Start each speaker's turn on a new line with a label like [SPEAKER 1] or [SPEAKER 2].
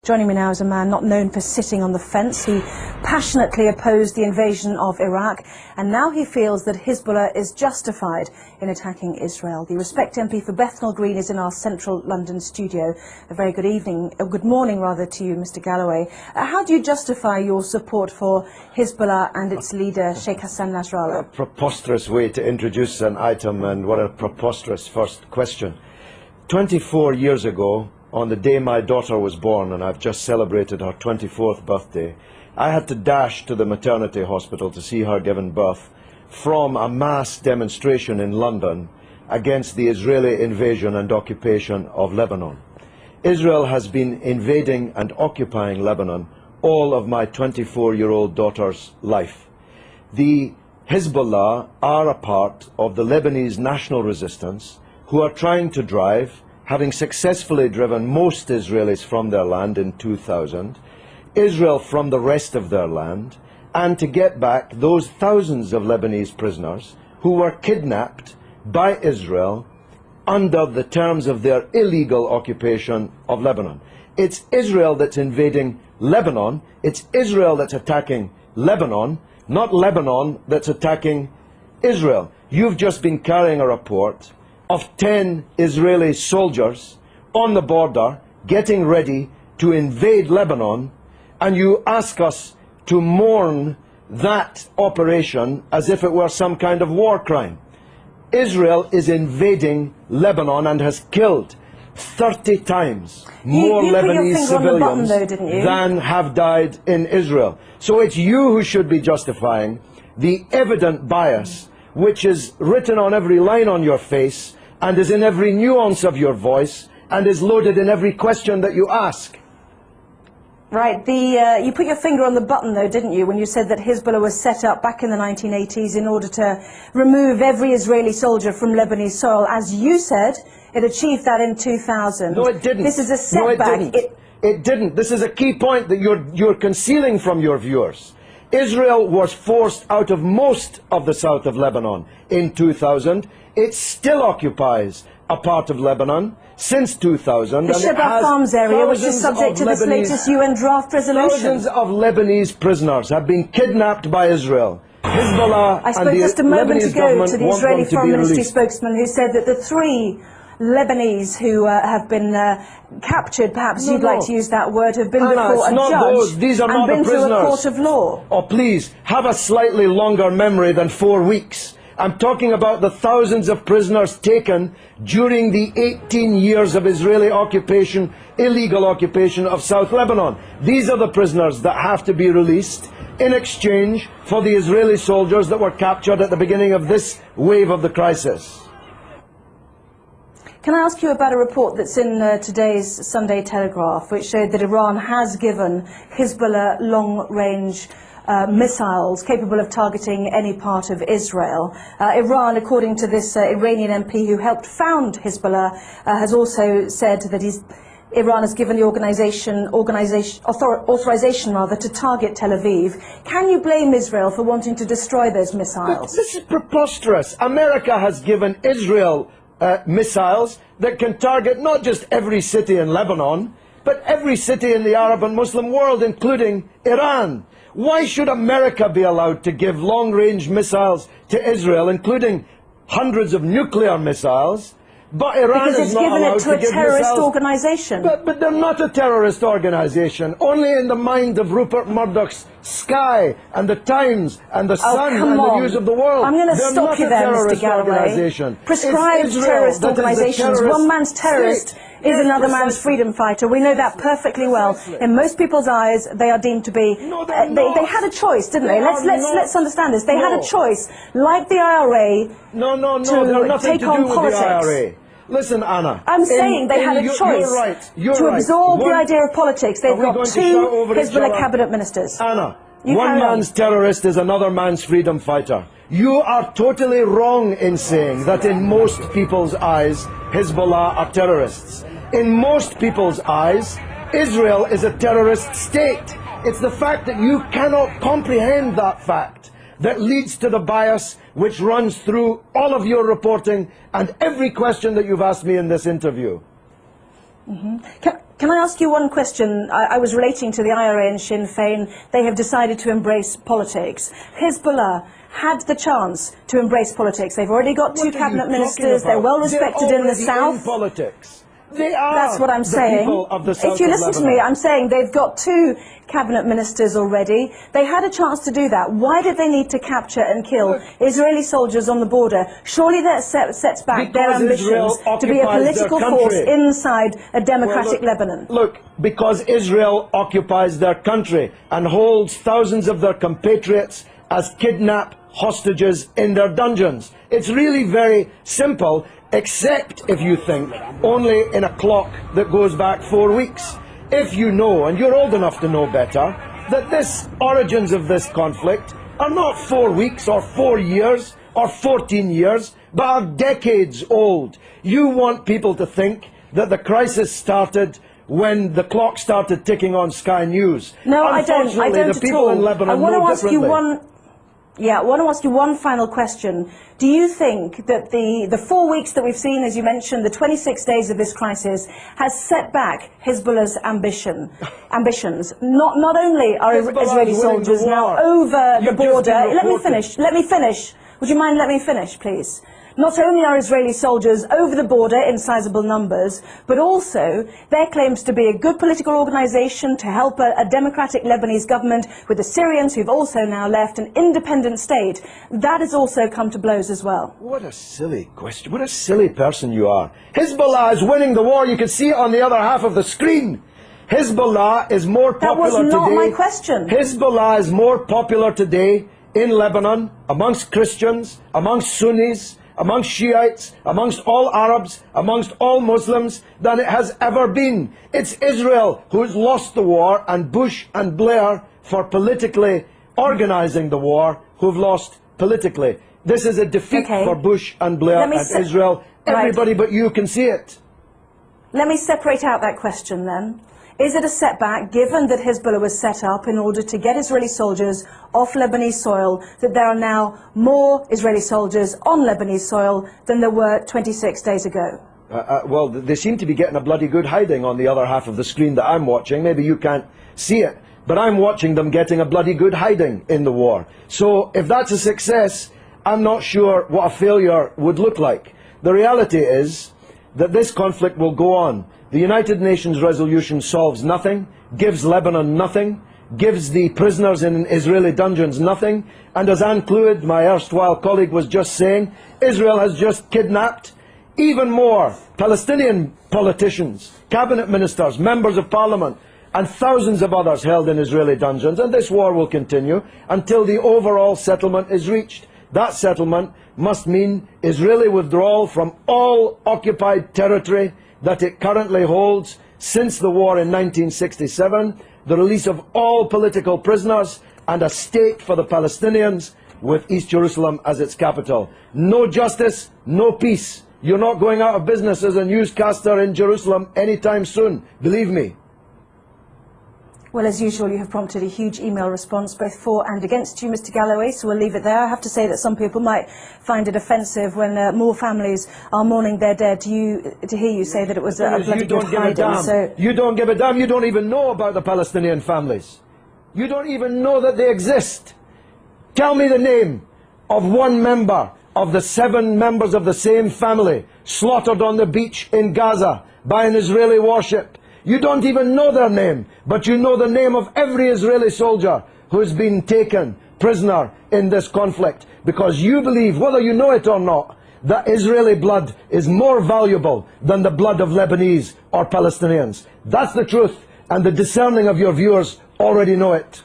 [SPEAKER 1] Joining me now is a man not known for sitting on the fence. He passionately opposed the invasion of Iraq, and now he feels that Hezbollah is justified in attacking Israel. The Respect MP for Bethnal Green is in our central London studio. A very good evening, good morning rather, to you, Mr. Galloway. How do you justify your support for Hezbollah and its leader, Sheikh Hassan Nasrallah?
[SPEAKER 2] A preposterous way to introduce an item, and what a preposterous first question. 24 years ago, on the day my daughter was born, and I've just celebrated her 24th birthday, I had to dash to the maternity hospital to see her given birth from a mass demonstration in London against the Israeli invasion and occupation of Lebanon. Israel has been invading and occupying Lebanon all of my 24-year-old daughter's life. The Hezbollah are a part of the Lebanese national resistance who are trying to drive, having successfully driven most Israelis from their land in 2000, Israel from the rest of their land, and to get back those thousands of Lebanese prisoners who were kidnapped by Israel under the terms of their illegal occupation of Lebanon. It's Israel that's invading Lebanon, it's Israel that's attacking Lebanon, not Lebanon that's attacking Israel. You've just been carrying a report of 10 Israeli soldiers on the border getting ready to invade Lebanon, and you ask us to mourn that operation as if it were some kind of war crime. Israel is invading Lebanon and has killed 30 times more Lebanese civilians than have died in Israel. So it's you who should be justifying the evident bias which is written on every line on your face and is in every nuance of your voice and is loaded in every question that you ask.
[SPEAKER 1] Right. You put your finger on the button, though, didn't you, when you said that Hezbollah was set up back in the 1980s in order to remove every Israeli soldier from Lebanese soil. As you said, it achieved that in 2000.
[SPEAKER 2] No, it didn't.
[SPEAKER 1] This is a setback.
[SPEAKER 2] No, it didn't. It didn't. This is a key point that you're concealing from your viewers. Israel was forced out of most of the south of Lebanon in 2000. It still occupies a part of Lebanon since 2000.
[SPEAKER 1] The Shebaa Farms area, which is subject to this latest UN draft resolution.
[SPEAKER 2] Thousands of Lebanese prisoners have been kidnapped by Israel. Hezbollah
[SPEAKER 1] I spoke
[SPEAKER 2] and the
[SPEAKER 1] just a moment
[SPEAKER 2] Lebanese
[SPEAKER 1] ago to the Israeli Foreign Ministry
[SPEAKER 2] released.
[SPEAKER 1] spokesman who said that the 3 Lebanese who have been captured, perhaps you'd like to use that word, have been before a judge
[SPEAKER 2] These are
[SPEAKER 1] and
[SPEAKER 2] not
[SPEAKER 1] been
[SPEAKER 2] the
[SPEAKER 1] through a
[SPEAKER 2] prisoners.
[SPEAKER 1] court of law.
[SPEAKER 2] Oh, please, have a slightly longer memory than 4 weeks. I'm talking about the thousands of prisoners taken during the 18 years of Israeli occupation, illegal occupation of South Lebanon. These are the prisoners that have to be released in exchange for the Israeli soldiers that were captured at the beginning of this wave of the crisis.
[SPEAKER 1] Can I ask you about a report that's in today's Sunday Telegraph, which showed that Iran has given Hezbollah long-range missiles capable of targeting any part of Israel. Iran, according to this Iranian MP who helped found Hezbollah, has also said that Iran has given the authorization to target Tel Aviv. Can you blame Israel for wanting to destroy those missiles?
[SPEAKER 2] This is preposterous. America has given Israel missiles that can target not just every city in Lebanon, but every city in the Arab and Muslim world, including Iran. Why should America be allowed to give long-range missiles to Israel, including hundreds of nuclear missiles, but Iran is not allowed to give missiles?
[SPEAKER 1] Because it's given it to a terrorist organisation.
[SPEAKER 2] But they're not a terrorist organisation. Only in the mind of Rupert Murdoch's Sky and the Times and the Sun and the News of the World.
[SPEAKER 1] I'm going to stop you there, Mr. Galloway. Prescribed terrorist organisations. One man's terrorist is another man's freedom fighter. We know that perfectly well. In most people's eyes, they are deemed to be. They had a choice, didn't they? Let's understand this. They had a choice, like the IRA, to take on politics.
[SPEAKER 2] Listen, Anna.
[SPEAKER 1] I'm saying they had a choice to absorb the idea of politics. They've got 2 Hezbollah cabinet ministers.
[SPEAKER 2] Anna, one man's terrorist is another man's freedom fighter. You are totally wrong in saying that in most people's eyes, Hezbollah are terrorists. In most people's eyes, Israel is a terrorist state. It's the fact that you cannot comprehend that fact that leads to the bias which runs through all of your reporting and every question that you've asked me in this interview.
[SPEAKER 1] Can Can I ask you one question? I was relating to the IRA and Sinn Féin. They have decided to embrace politics. Hezbollah had the chance to embrace politics. They've already got two cabinet ministers. They're well respected in the south.
[SPEAKER 2] In politics. They are.
[SPEAKER 1] That's what I'm saying. If you listen to me, I'm saying they've got two cabinet ministers already. They had a chance to do that. Why did they need to capture and kill Israeli soldiers on the border? Surely that sets back their ambitions to be a political force inside a democratic Lebanon.
[SPEAKER 2] Look, because Israel occupies their country and holds thousands of their compatriots as kidnapped hostages in their dungeons. It's really very simple, except if you think only in a clock that goes back 4 weeks. If you know, and you're old enough to know better, that this origins of this conflict are not 4 weeks or 4 years or 14 years, but are decades old. You want people to think that the crisis started when the clock started ticking on Sky News.
[SPEAKER 1] No, I don't
[SPEAKER 2] the people in Lebanon
[SPEAKER 1] I want
[SPEAKER 2] know
[SPEAKER 1] to ask you
[SPEAKER 2] differently.
[SPEAKER 1] I want to ask you one final question. Do you think that the 4 weeks that we've seen, as you mentioned, the 26 days of this crisis, has set back Hezbollah's ambitions? Not only are Israeli soldiers now over the border... Let me finish. Would you mind letting me finish, please? Not only are Israeli soldiers over the border in sizable numbers, but also their claims to be a good political organisation to help a democratic Lebanese government with the Syrians who've also now left an independent state. That has also come to blows as well.
[SPEAKER 2] What a silly question. What a silly person you are. Hezbollah is winning the war. You can see it on the other half of the screen. Hezbollah is more popular today.
[SPEAKER 1] That was not my question.
[SPEAKER 2] Hezbollah is more popular today in Lebanon, amongst Christians, amongst Sunnis, amongst Shiites, amongst all Arabs, amongst all Muslims, than it has ever been. It's Israel who's lost the war, and Bush and Blair, for politically organising the war, who've lost politically. This is a defeat for Bush and Blair and Israel. Everybody but you can see it.
[SPEAKER 1] Let me separate out that question then. Is it a setback, given that Hezbollah was set up in order to get Israeli soldiers off Lebanese soil, that there are now more Israeli soldiers on Lebanese soil than there were 26 days ago?
[SPEAKER 2] Well, they seem to be getting a bloody good hiding on the other half of the screen that I'm watching. Maybe you can't see it, but I'm watching them getting a bloody good hiding in the war. So if that's a success, I'm not sure what a failure would look like. The reality is that this conflict will go on. The United Nations resolution solves nothing, gives Lebanon nothing, gives the prisoners in Israeli dungeons nothing, and as Anne Clewid, my erstwhile colleague, was just saying, Israel has just kidnapped even more Palestinian politicians, cabinet ministers, members of parliament, and thousands of others held in Israeli dungeons, and this war will continue until the overall settlement is reached. That settlement must mean Israeli withdrawal from all occupied territory that it currently holds since the war in 1967, the release of all political prisoners, and a state for the Palestinians with East Jerusalem as its capital. No justice, no peace. You're not going out of business as a newscaster in Jerusalem anytime soon, believe me.
[SPEAKER 1] Well, as usual, you have prompted a huge email response, both for and against you, Mr. Galloway, so we'll leave it there. I have to say that some people might find it offensive when more families are mourning their dead to hear you say that it was a bloody good hiding. So
[SPEAKER 2] you don't give a damn. You don't even know about the Palestinian families. You don't even know that they exist. Tell me the name of one member of the 7 members of the same family slaughtered on the beach in Gaza by an Israeli warship. You don't even know their name, but you know the name of every Israeli soldier who has been taken prisoner in this conflict, because you believe, whether you know it or not, that Israeli blood is more valuable than the blood of Lebanese or Palestinians. That's the truth, and the discerning of your viewers already know it.